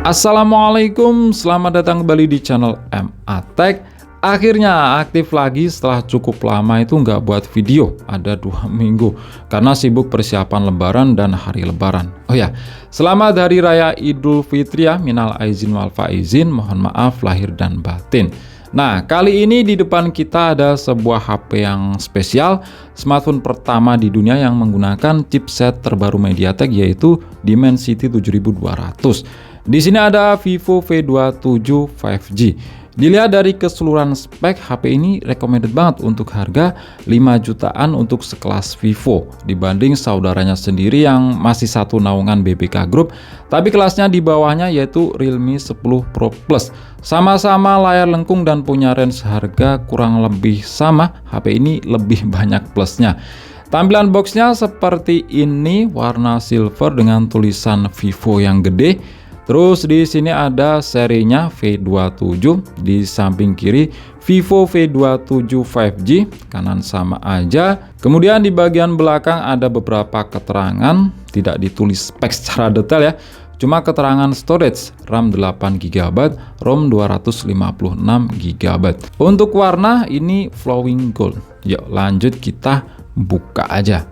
Assalamualaikum, selamat datang kembali di channel MA Tech. Akhirnya aktif lagi setelah cukup lama itu nggak buat video, ada 2 minggu karena sibuk persiapan lebaran dan hari lebaran. Oh ya, selamat Hari Raya Idul Fitri ya, minal aizin wal faizin, mohon maaf lahir dan batin. Nah, kali ini di depan kita ada sebuah HP yang spesial, smartphone pertama di dunia yang menggunakan chipset terbaru MediaTek yaitu Dimensity 7200. Di sini ada Vivo V27 5G. Dilihat dari keseluruhan spek, HP ini recommended banget untuk harga 5 jutaan untuk sekelas Vivo dibanding saudaranya sendiri yang masih satu naungan BBK Group, tapi kelasnya di bawahnya yaitu Realme 10 Pro Plus. Sama-sama layar lengkung dan punya range harga kurang lebih sama, HP ini lebih banyak plusnya. Tampilan boxnya seperti ini, warna silver dengan tulisan Vivo yang gede. Terus di sini ada serinya V27, di samping kiri Vivo V27 5G, kanan sama aja. Kemudian di bagian belakang ada beberapa keterangan, tidak ditulis spek secara detail ya. Cuma keterangan storage, RAM 8GB, ROM 256GB. Untuk warna ini flowing gold. Yuk lanjut kita buka aja.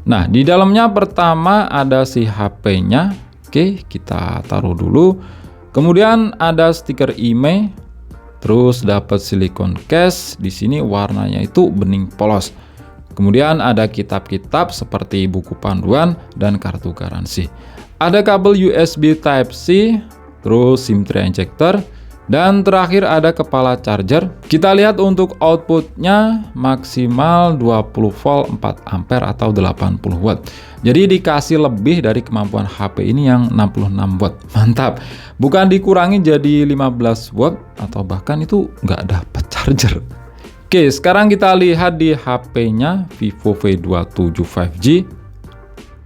Nah, di dalamnya pertama ada si HP-nya. Oke, kita taruh dulu. Kemudian ada stiker IMEI, terus dapat silikon case. Di sini warnanya itu bening polos. Kemudian ada kitab-kitab seperti buku panduan dan kartu garansi. Ada kabel USB Type-C, terus SIM tray injector, dan terakhir ada kepala charger. Kita lihat untuk outputnya maksimal 20 volt 4 ampere atau 80 watt. Jadi dikasih lebih dari kemampuan HP ini yang 66 watt. Mantap. Bukan dikurangi jadi 15 watt atau bahkan itu nggak dapat charger. Oke, sekarang kita lihat di HP-nya Vivo V27 5G.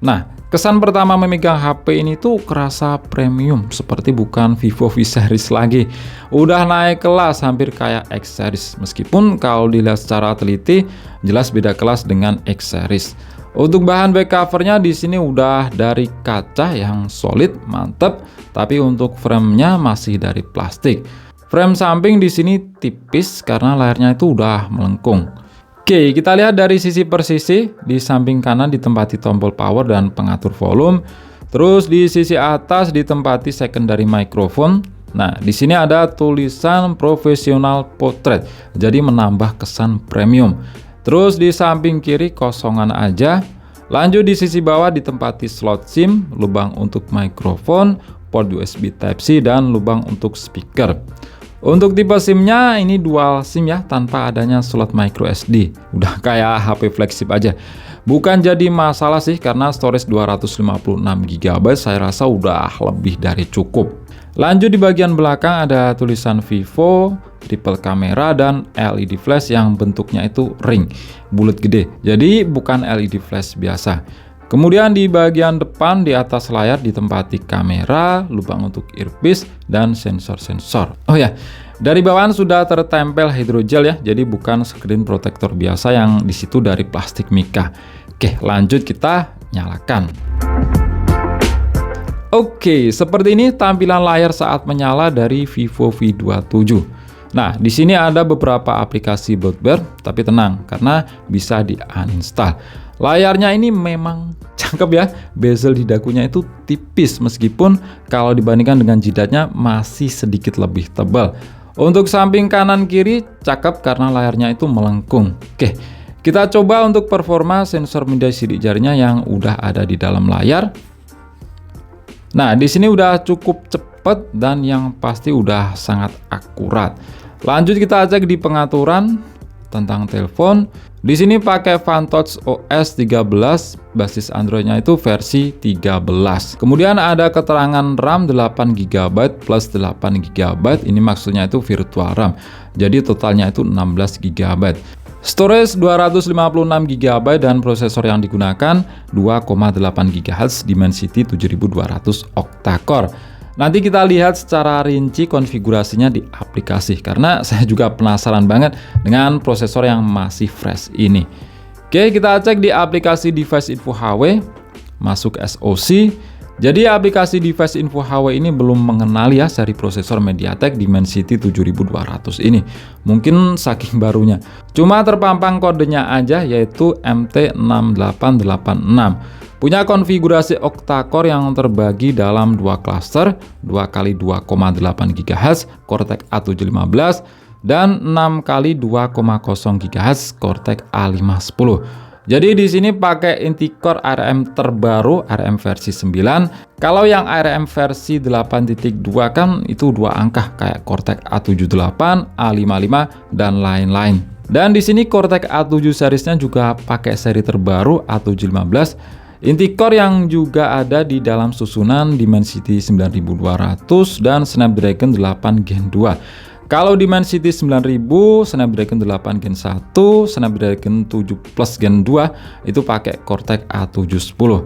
Nah, kesan pertama memegang HP ini tuh kerasa premium, seperti bukan Vivo V series lagi. Udah naik kelas, hampir kayak X series. Meskipun kalau dilihat secara teliti, jelas beda kelas dengan X series. Untuk bahan back covernya di sini udah dari kaca yang solid, mantep. Tapi untuk framenya masih dari plastik. Frame samping di sini tipis karena layarnya itu udah melengkung. Oke, kita lihat dari sisi per sisi. Di samping kanan ditempati tombol power dan pengatur volume. Terus di sisi atas ditempati secondary microphone. Nah, di sini ada tulisan professional portrait, jadi menambah kesan premium. Terus di samping kiri kosongan aja. Lanjut di sisi bawah ditempati slot SIM, lubang untuk mikrofon, port USB Type-C, dan lubang untuk speaker. Untuk tipe SIM-nya ini dual SIM ya, tanpa adanya slot micro SD. Udah kayak HP flagship aja. Bukan jadi masalah sih, karena storage 256GB saya rasa udah lebih dari cukup. Lanjut di bagian belakang ada tulisan Vivo, triple kamera, dan LED flash yang bentuknya itu ring, bulat gede. Jadi bukan LED flash biasa. Kemudian di bagian depan di atas layar ditempati kamera, lubang untuk earpiece, dan sensor-sensor. Oh ya, dari bawahan sudah tertempel hidrogel ya, jadi bukan screen protector biasa yang disitu dari plastik mica. Oke, lanjut kita nyalakan. Oke, seperti ini tampilan layar saat menyala dari Vivo V27. Nah, di sini ada beberapa aplikasi bloatware, tapi tenang karena bisa di-uninstall. Layarnya ini memang cakep ya, bezel di dagunya itu tipis meskipun kalau dibandingkan dengan jidatnya masih sedikit lebih tebal. Untuk samping kanan kiri cakep karena layarnya itu melengkung. Oke, kita coba untuk performa sensor mindai sidik jarinya yang udah ada di dalam layar. Nah, di sini udah cukup cepat dan yang pasti udah sangat akurat. Lanjut kita cek di pengaturan tentang telepon. Di sini pakai Fantouch OS 13, basis Androidnya itu versi 13. Kemudian ada keterangan RAM 8GB plus 8GB, ini maksudnya itu virtual RAM. Jadi totalnya itu 16GB. Storage 256GB dan prosesor yang digunakan 2,8 GHz Dimensity 7200 octa-core. Nanti kita lihat secara rinci konfigurasinya di aplikasi karena saya juga penasaran banget dengan prosesor yang masih fresh ini. Oke, kita cek di aplikasi Device Info HW, masuk SoC, Jadi aplikasi device info HW ini belum mengenali ya seri prosesor MediaTek Dimensity 7200 ini. Mungkin saking barunya. Cuma terpampang kodenya aja yaitu MT6886. Punya konfigurasi octa-core yang terbagi dalam dua cluster, 2x2,8 GHz Cortex A715 dan 6x2,0 GHz Cortex A510. Jadi di sini pakai inti core ARM terbaru, ARM versi 9. Kalau yang ARM versi 8.2 kan itu dua angka kayak Cortex A78, A55 dan lain-lain. Dan di sini Cortex A7 seriesnya juga pakai seri terbaru A715. Inti core yang juga ada di dalam susunan Dimensity 9200 dan Snapdragon 8 Gen 2. Kalau Dimensity 9000, Snapdragon 8 Gen 1, Snapdragon 7 Plus Gen 2 itu pakai Cortex A710.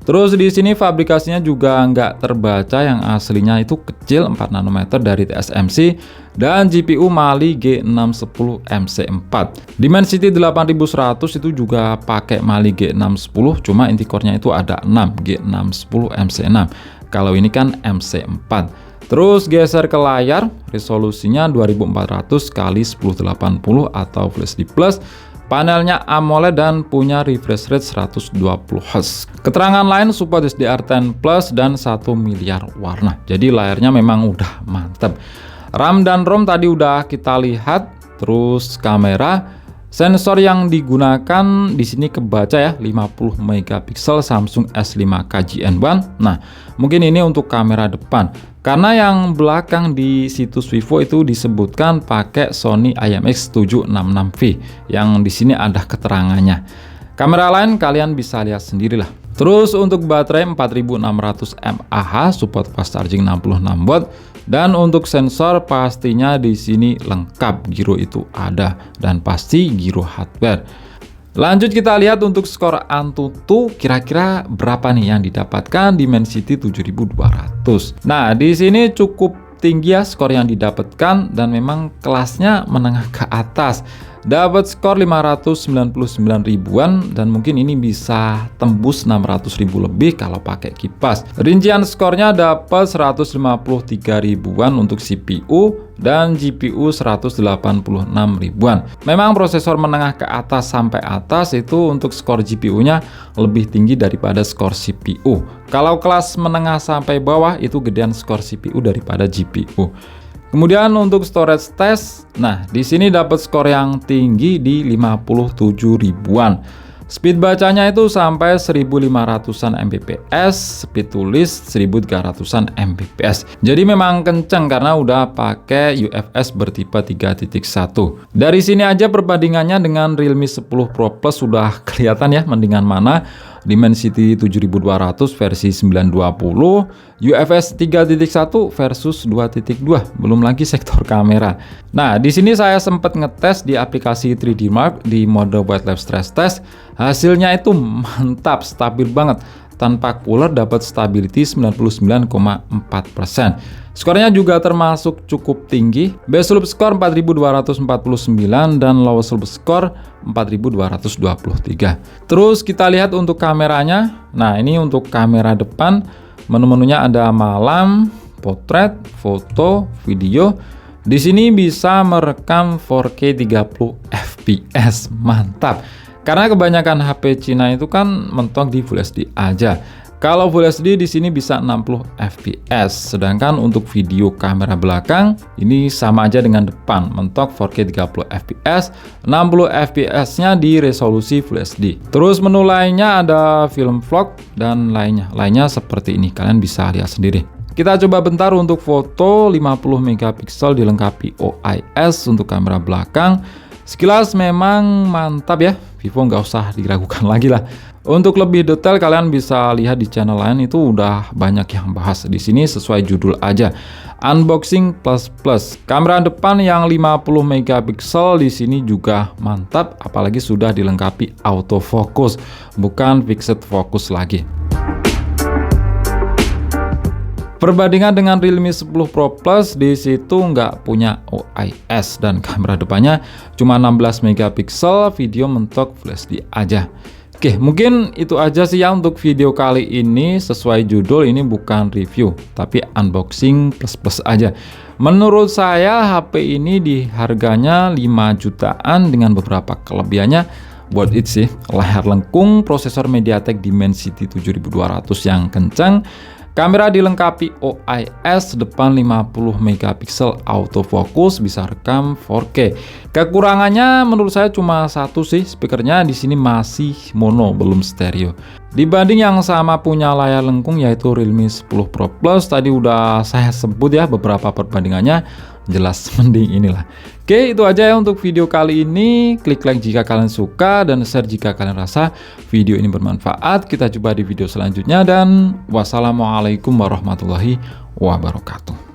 Terus di sini fabrikasinya juga nggak terbaca, yang aslinya itu kecil 4 nanometer dari TSMC dan GPU Mali G610 MC4. Dimensity 8100 itu juga pakai Mali G610, cuma inti core-nya itu ada 6 G610 MC6. Kalau ini kan MC4. Terus geser ke layar, resolusinya 2400 x 1080 atau Full HD+. Panelnya AMOLED dan punya refresh rate 120 Hz. Keterangan lain support HDR10+ dan 1 miliar warna. Jadi layarnya memang udah mantep. RAM dan ROM tadi udah kita lihat. Terus kamera, sensor yang digunakan di sini kebaca ya 50 megapiksel Samsung S5 KGN1. Nah, mungkin ini untuk kamera depan. Karena yang belakang di situs Vivo itu disebutkan pakai Sony IMX766V, yang di sini ada keterangannya. Kamera lain kalian bisa lihat sendirilah. Terus untuk baterai 4600 mAh, support fast charging 66 watt, dan untuk sensor pastinya di sini lengkap, giro itu ada dan pasti giro hardware. Lanjut kita lihat untuk skor Antutu kira-kira berapa nih yang didapatkan Dimensity 7200. Nah, di sini cukup tinggi ya skor yang didapatkan dan memang kelasnya menengah ke atas. Dapat skor 599 ribuan dan mungkin ini bisa tembus 600 ribu lebih kalau pakai kipas. Rincian skornya dapat 153 ribuan untuk CPU dan GPU 186 ribuan. Memang prosesor menengah ke atas sampai atas itu untuk skor GPU-nya lebih tinggi daripada skor CPU. Kalau kelas menengah sampai bawah itu gedean skor CPU daripada GPU. Kemudian untuk storage test, nah di sini dapat skor yang tinggi di 57 ribuan. Speed bacanya itu sampai 1500-an Mbps, speed tulis 1300-an Mbps. Jadi memang kenceng karena udah pakai UFS bertipe 3.1. Dari sini aja perbandingannya dengan Realme 10 Pro Plus sudah kelihatan ya mendingan mana. Dimensity 7200 versi 920, UFS 3.1 versus 2.2, belum lagi sektor kamera. Nah, di sini saya sempat ngetes di aplikasi 3D Mark di mode White Lab Stress Test. Hasilnya itu mantap, stabil banget. Tanpa cooler dapat stability 99,4%. Skornya juga termasuk cukup tinggi. Base loop score 4249 dan lowest loop score 4223. Terus kita lihat untuk kameranya. Nah, ini untuk kamera depan. Menu-menunya ada malam, potret, foto, video. Di sini bisa merekam 4K 30 fps. Mantap. Karena kebanyakan HP Cina itu kan mentok di Full HD aja. Kalau Full HD di sini bisa 60 fps. Sedangkan untuk video kamera belakang ini sama aja dengan depan, mentok 4K 30 fps, 60 fps-nya di resolusi Full HD. Terus menu lainnya ada film vlog dan lainnya seperti ini. Kalian bisa lihat sendiri. Kita coba bentar untuk foto 50 megapiksel dilengkapi OIS untuk kamera belakang. Sekilas memang mantap ya, Vivo nggak usah diragukan lagi lah. Untuk lebih detail kalian bisa lihat di channel lain, itu udah banyak yang bahas. Di sini sesuai judul aja, unboxing plus. Kamera depan yang 50 megapiksel di sini juga mantap, apalagi sudah dilengkapi autofocus, bukan fixed focus lagi. Perbandingan dengan Realme 10 Pro Plus, di situ nggak punya OIS dan kamera depannya cuma 16 megapiksel, video mentok Full HD aja. Oke, mungkin itu aja sih ya untuk video kali ini. Sesuai judul, ini bukan review, tapi unboxing plus-plus aja. Menurut saya HP ini di harganya 5 jutaan dengan beberapa kelebihannya. Buat it sih, layar lengkung, prosesor MediaTek Dimensity 7200 yang kencang, kamera dilengkapi OIS, depan 50 megapiksel autofocus, bisa rekam 4K. Kekurangannya menurut saya cuma satu sih, speakernya di sini masih mono, belum stereo. Dibanding yang sama punya layar lengkung yaitu Realme 10 Pro Plus, tadi udah saya sebut ya beberapa perbandingannya, jelas mending inilah. Oke, itu aja ya untuk video kali ini. Klik like jika kalian suka dan share jika kalian rasa video ini bermanfaat. Kita jumpa di video selanjutnya dan wassalamualaikum warahmatullahi wabarakatuh.